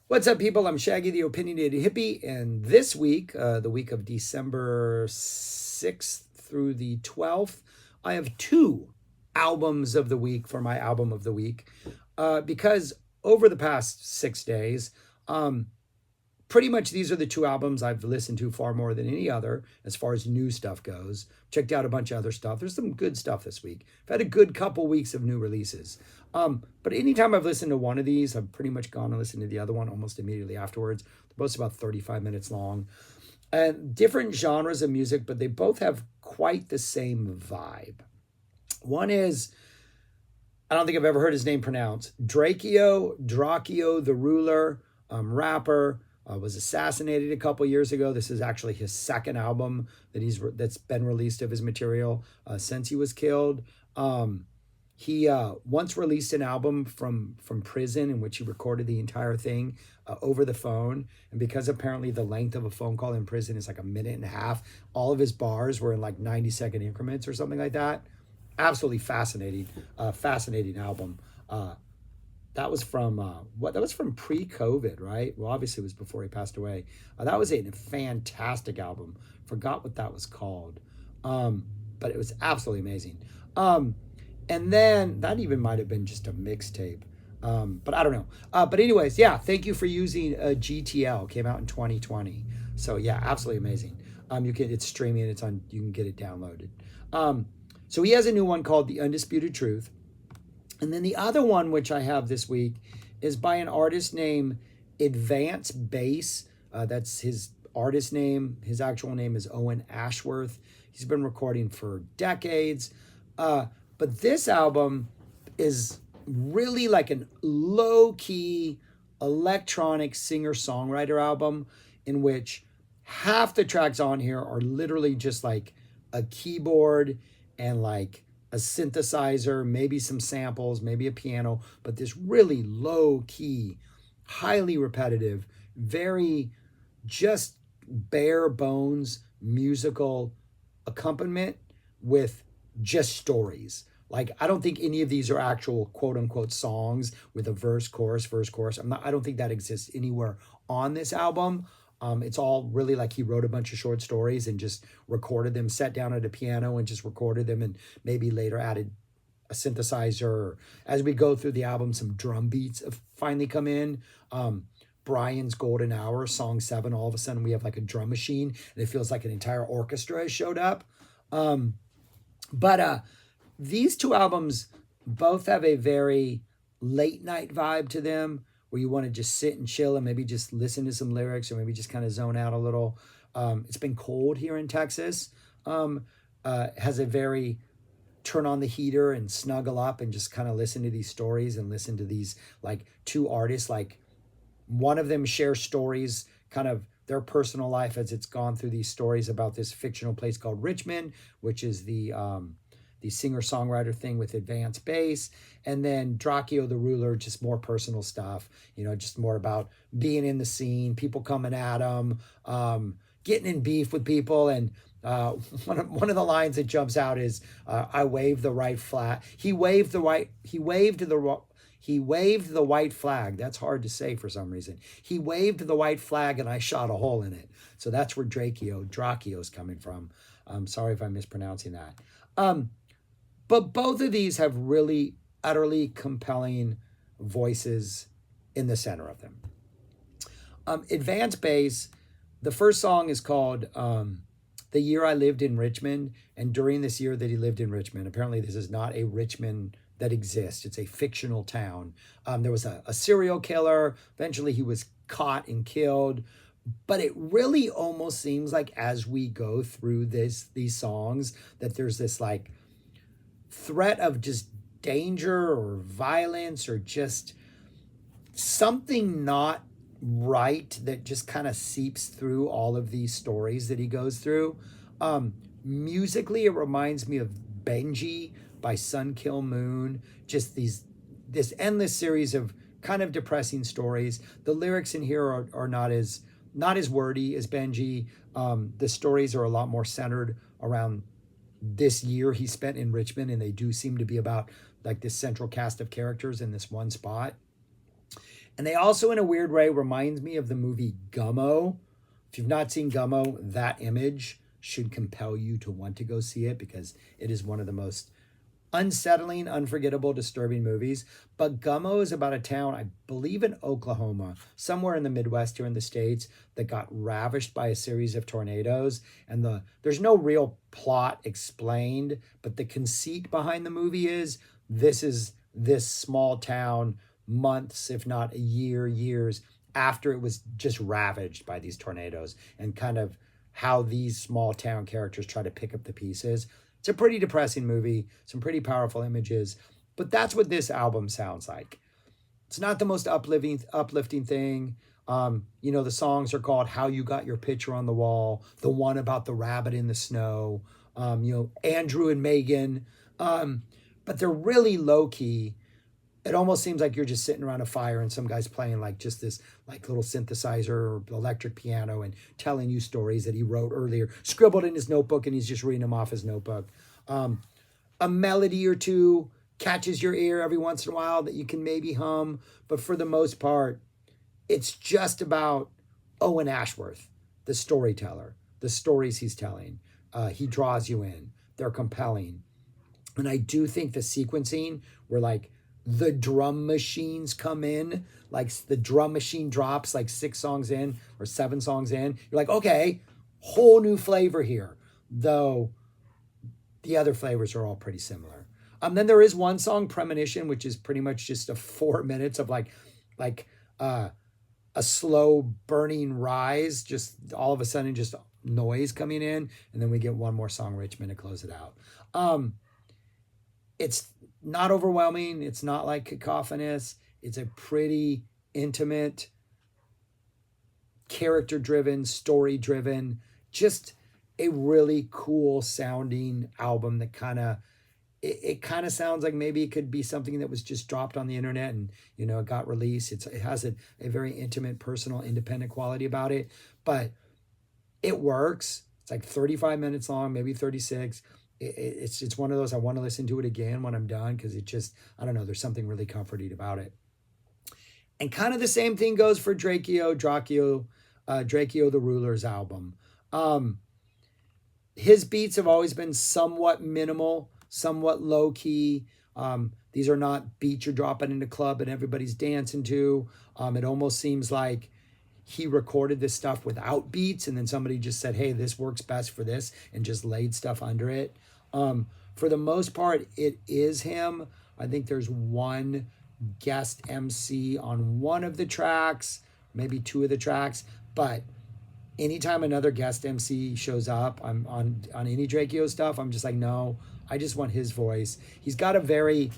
What's up, people? I'm Shaggy, the Opinionated Hippie, and this week, the week of December 6th through the 12th, I have two albums of the week for my album of the week. Because over the past 6 days, um, pretty much these are the two albums I've listened to far more than any other as far as new stuff goes. Checked out a bunch of other stuff. There's some good stuff this week. I've had a good couple weeks of new releases. But anytime I've listened to one of these, I've pretty much gone and listened to the other one almost immediately afterwards. They're both about 35 minutes long. And different genres of music, but they both have quite the same vibe. One is, I don't think I've ever heard his name pronounced, Drakeo the ruler, rapper, was assassinated a couple years ago. This is actually his second album that's been released of his material since he was killed. He once released an album from prison in which he recorded the entire thing over the phone, and because apparently the length of a phone call in prison is like a minute and a half, all of his bars were in like 90-second increments or something like that. Absolutely fascinating, fascinating album. That was from what? That was from pre-COVID, right? Well, obviously it was before he passed away. That was a fantastic album. Forgot what that was called, but it was absolutely amazing. And then that even might have been just a mixtape, but I don't know. But anyways, yeah. Thank you for using GTL. Came out in 2020, so yeah, absolutely amazing. It's streaming. It's on. You can get it downloaded. So he has a new one called The Undisputed Truth. And then the other one, which I have this week, is by an artist named Advance Bass. That's his artist name. His actual name is Owen Ashworth. He's been recording for decades. But this album is really like an low-key electronic singer-songwriter album in which half the tracks on here are literally just like a keyboard and like a synthesizer, maybe some samples, maybe a piano, but this really low key, highly repetitive, very just bare bones musical accompaniment with just stories. Like, I don't think any of these are actual quote unquote songs with a verse, chorus, verse, chorus. I don't think that exists anywhere on this album. It's all really like he wrote a bunch of short stories and just recorded them, sat down at a piano and just recorded them, and maybe later added a synthesizer. Or as we go through the album, some drum beats have finally come in. Brian's Golden Hour, song 7, all of a sudden we have like a drum machine and it feels like an entire orchestra has showed up. But these two albums both have a very late night vibe to them, where you want to just sit and chill and maybe just listen to some lyrics or maybe just kind of zone out a little. It's been cold here in Texas. Has a very turn on the heater and snuggle up and just kind of listen to these stories and listen to these like two artists. Like, one of them shares stories, kind of their personal life as it's gone through these stories about this fictional place called Richmond, which is the singer-songwriter thing with Advanced Bass. And then Drakeo the Ruler, just more personal stuff, just more about being in the scene, people coming at him, getting in beef with people. And one of the lines that jumps out is, I waved the right flag. He waved the white flag. That's hard to say for some reason. He waved the white flag and I shot a hole in it. So that's where Drakeo's coming from. I'm sorry if I'm mispronouncing that. But both of these have really utterly compelling voices in the center of them. Advanced Bass, the first song is called The Year I Lived in Richmond. And during this year that he lived in Richmond, apparently this is not a Richmond that exists. It's a fictional town. There was a serial killer. Eventually he was caught and killed. But it really almost seems like as we go through these songs that there's this like threat of just danger or violence or just something not right that just kind of seeps through all of these stories that he goes through. Musically, it reminds me of Benji by Sun Kill Moon. Just this endless series of kind of depressing stories. The lyrics in here are not as wordy as Benji. The stories are a lot more centered around this year he spent in Richmond, and they do seem to be about like this central cast of characters in this one spot. And they also, in a weird way, reminds me of the movie Gummo. If you've not seen Gummo, that image should compel you to want to go see it because it is one of the most unsettling, unforgettable, disturbing movies. But Gummo is about a town, I believe in Oklahoma, somewhere in the Midwest here in the States, that got ravished by a series of tornadoes. And there's no real plot explained, but the conceit behind the movie is this small town months, if not a year, years after it was just ravaged by these tornadoes, and kind of how these small town characters try to pick up the pieces. It's a pretty depressing movie, some pretty powerful images, but that's what this album sounds like. It's not the most uplifting thing. The songs are called "How You Got Your Picture on the Wall," the one about the rabbit in the snow, Andrew and Megan, but they're really low key. It almost seems like you're just sitting around a fire and some guy's playing like just this like little synthesizer or electric piano and telling you stories that he wrote earlier, scribbled in his notebook, and he's just reading them off his notebook. A melody or two catches your ear every once in a while that you can maybe hum, but for the most part, it's just about Owen Ashworth, the storyteller, the stories he's telling. He draws you in. They're compelling. And I do think the sequencing where like the drum machines come in, like the drum machine drops like 6 songs in or 7 songs in, you're like, okay, whole new flavor here. Though the other flavors are all pretty similar. Then there is one song, Premonition, which is pretty much just a 4 minutes of like a slow burning rise, just all of a sudden just noise coming in, and then we get one more song, Richmond, to close it out. It's not overwhelming. It's not like cacophonous. It's a pretty intimate, character-driven, story-driven, just a really cool sounding album that kind of it kind of sounds like maybe it could be something that was just dropped on the internet and it got released. It has a very intimate, personal, independent quality about it, but it works. It's like 35 minutes long, maybe 36. It's one of those I want to listen to it again when I'm done because it just, I don't know, there's something really comforting about it. And kind of the same thing goes for Drakeo the Ruler's album. His beats have always been somewhat minimal, somewhat low key. These are not beats you're dropping in a club and everybody's dancing to. It almost seems like he recorded this stuff without beats and then somebody just said, hey, this works best for this, and just laid stuff under it. For the most part, it is him. I think there's one guest MC on one of the tracks, maybe 2 of the tracks, but anytime another guest MC shows up, I'm on any Drakeo stuff, I'm just like, no, I just want his voice. He's got a very,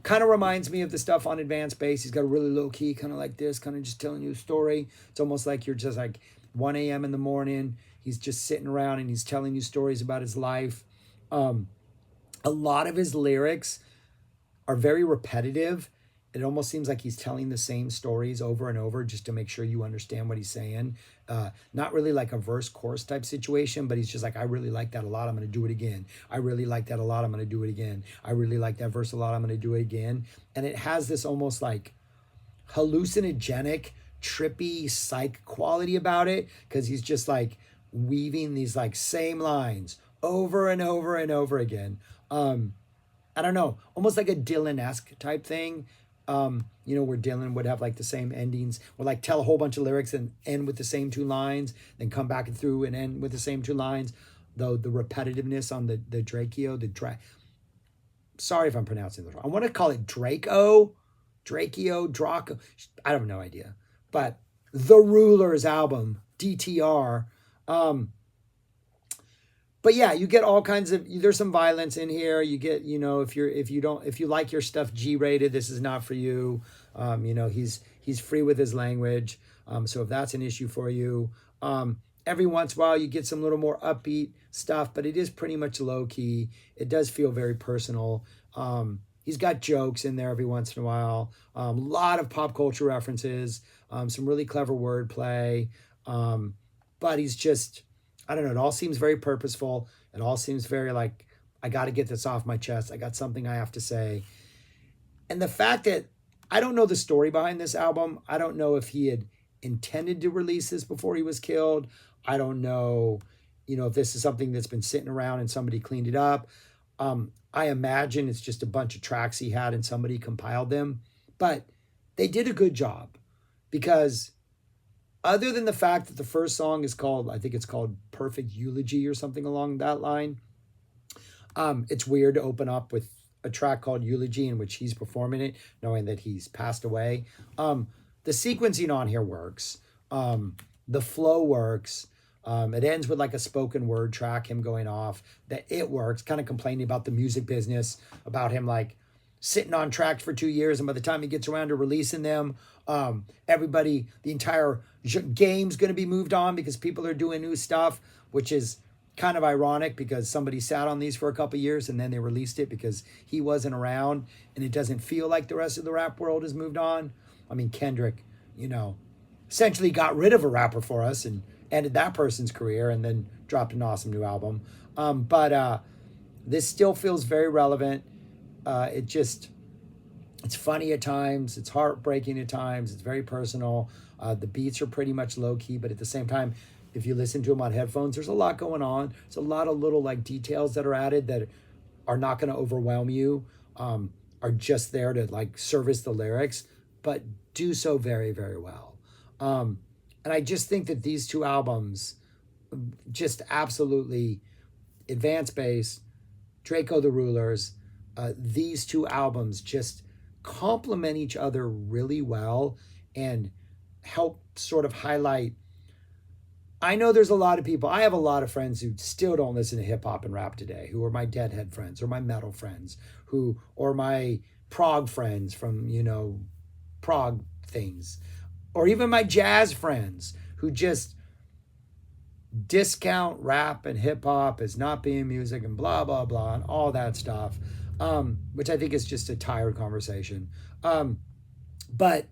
kind of reminds me of the stuff on Advanced Bass. He's got a really low key, kind of like this, kind of just telling you a story. It's almost like you're just like 1 a.m. in the morning. He's just sitting around and he's telling you stories about his life. A lot of his lyrics are very repetitive. It almost seems like he's telling the same stories over and over just to make sure you understand what he's saying. Not really like a verse chorus type situation, but he's just like, I really like that a lot, I'm going to do it again. I really like that a lot, I'm going to do it again. I really like that verse a lot, I'm going to do it again. And it has this almost like hallucinogenic, trippy psych quality about it because he's just like weaving these like same lines over and over and over again. I don't know, almost like a Dylan-esque type thing. Where Dylan would have like the same endings, would like tell a whole bunch of lyrics and end with the same 2 lines, then come back and through and end with the same 2 lines. Though the repetitiveness on the Drakeo, sorry if I'm pronouncing this wrong. I want to call it Drakeo, Draco. I have no idea. But the Rulers album, DTR. But yeah, you get all kinds of, there's some violence in here. You get, if you like your stuff G-rated, this is not for you. He's free with his language. So if that's an issue for you, every once in a while you get some little more upbeat stuff, but it is pretty much low key. It does feel very personal. He's got jokes in there every once in a while. A lot of pop culture references, some really clever wordplay. But he's just, I don't know, it all seems very purposeful. It all seems very like, I got to get this off my chest. I got something I have to say. And the fact that I don't know the story behind this album. I don't know if he had intended to release this before he was killed. I don't know, if this is something that's been sitting around and somebody cleaned it up. I imagine it's just a bunch of tracks he had and somebody compiled them. But they did a good job because other than the fact that the first song is called, I think it's called Perfect Eulogy or something along that line, it's weird to open up with a track called Eulogy in which he's performing it, knowing that he's passed away. The sequencing on here works. The flow works. It ends with like a spoken word track, him going off. That it works, kind of complaining about the music business, about him like sitting on tracks for 2 years, and by the time he gets around to releasing them, everybody, the entire game's going to be moved on because people are doing new stuff, which is kind of ironic because somebody sat on these for a couple years and then they released it because he wasn't around, and it doesn't feel like the rest of the rap world has moved on. I mean, Kendrick, essentially got rid of a rapper for us and ended that person's career and then dropped an awesome new album. But this still feels very relevant. It's funny at times. It's heartbreaking at times. It's very personal. The beats are pretty much low key, but at the same time, if you listen to them on headphones, there's a lot going on. There's a lot of little like details that are added that are not going to overwhelm you, are just there to like service the lyrics, but do so very, very well. And I just think that these two albums, just absolutely Advanced Bass, Drakeo the Rulers, these two albums just complement each other really well and help sort of highlight. I know there's a lot of people, I have a lot of friends who still don't listen to hip hop and rap today, who are my Deadhead friends or my metal friends, or my prog friends from, prog things, or even my jazz friends who just discount rap and hip hop as not being music and blah, blah, blah, and all that stuff, which I think is just a tired conversation. But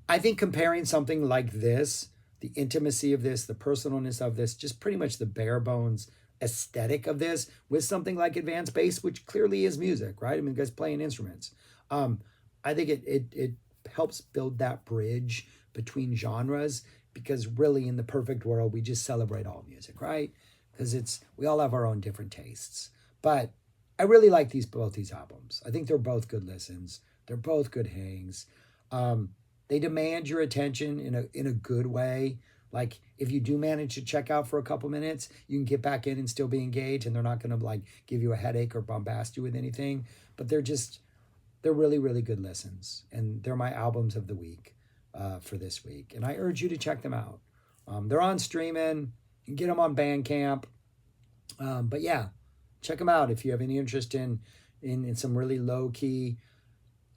I think comparing something like this, the intimacy of this, the personalness of this, just pretty much the bare bones aesthetic of this with something like Advanced Bass, which clearly is music, right? I mean, guys playing instruments. I think it helps build that bridge between genres, because really in the perfect world, we just celebrate all music, right? Because we all have our own different tastes. But I really like both these albums. I think they're both good listens. They're both good hangs. They demand your attention in a good way. Like if you do manage to check out for a couple minutes, you can get back in and still be engaged, and they're not going to like give you a headache or bombast you with anything. But they're really, really good listens, and they're my albums of the week for this week. And I urge you to check them out. They're on streaming. You can get them on Bandcamp. But yeah, check them out if you have any interest in some really low key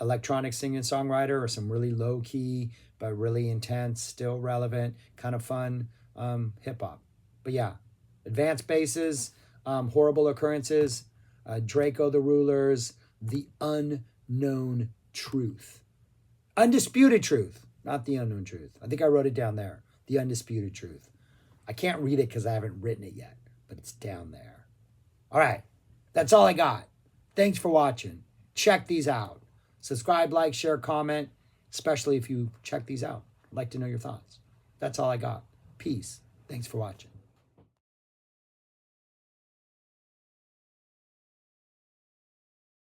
electronic singer-songwriter, or some really low-key but really intense, still relevant, kind of fun hip-hop. But yeah, Advanced Basses, Horrible Occurrences, Drakeo the Rulers, The Unknown Truth. Undisputed Truth, not The Unknown Truth. I think I wrote it down there. The Undisputed Truth. I can't read it because I haven't written it yet, but it's down there. All right, that's all I got. Thanks for watching. Check these out. Subscribe, like, share, comment, especially if you check these out. I'd like to know your thoughts. That's all I got. Peace. Thanks for watching.